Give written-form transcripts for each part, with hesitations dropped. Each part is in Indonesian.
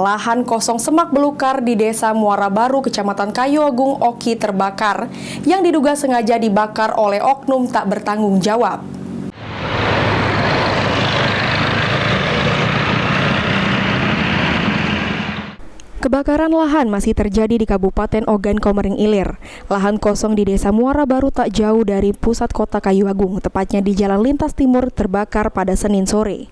lahan kosong semak belukar di Desa Muara Baru, Kecamatan Kayu Agung, Oki terbakar yang diduga sengaja dibakar oleh oknum tak bertanggung jawab. Kebakaran lahan masih terjadi di Kabupaten Ogan Komering Ilir. Lahan kosong di Desa Muara Baru tak jauh dari pusat kota Kayu Agung, tepatnya di Jalan Lintas Timur, terbakar pada Senin sore.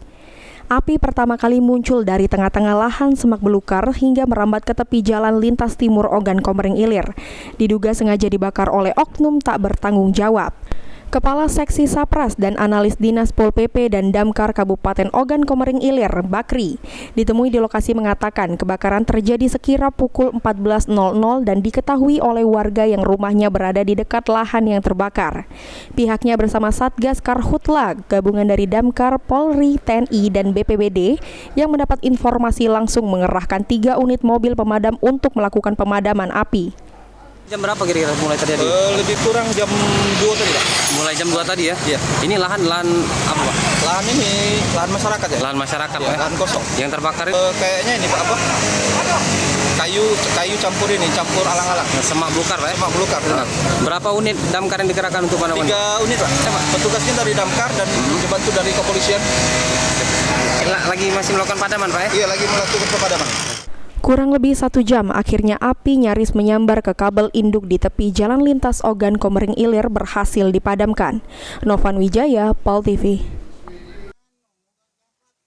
Api pertama kali muncul dari tengah-tengah lahan semak belukar hingga merambat ke tepi Jalan Lintas Timur Ogan Komering Ilir. Diduga sengaja dibakar oleh oknum tak bertanggung jawab. Kepala Seksi Sapras dan Analis Dinas Pol PP dan Damkar Kabupaten Ogan Komering Ilir, Bakri, ditemui di lokasi mengatakan kebakaran terjadi sekira pukul 14.00 dan diketahui oleh warga yang rumahnya berada di dekat lahan yang terbakar. Pihaknya bersama Satgas Karhutla, gabungan dari Damkar, Polri, TNI, dan BPBD yang mendapat informasi langsung mengerahkan 3 unit mobil pemadam untuk melakukan pemadaman api. Jam berapa kira-kira mulai terjadi? Lebih kurang jam 2 tadi, Pak. Mulai jam 2 tadi ya? Iya. Ini lahan apa, Pak? Lahan ini lahan masyarakat ya? Lahan masyarakat, ya, Pak. Lahan kosong. Yang terbakar itu? Kayaknya ini, Pak, apa? Kayu campur alang-alang. Semak belukar, Pak. Semak belukar. Berapa unit damkar yang dikerahkan untuk pemadaman? 3 unit, Pak. Petugasnya dari damkar dan dibantu dari kepolisian. Lagi masih melakukan pemadaman, Pak? Iya, lagi melakukan pemadaman. Kurang lebih 1 jam, akhirnya api nyaris menyambar ke kabel induk di tepi Jalan Lintas Ogan Komering Ilir berhasil dipadamkan. Novan Wijaya, Pol TV.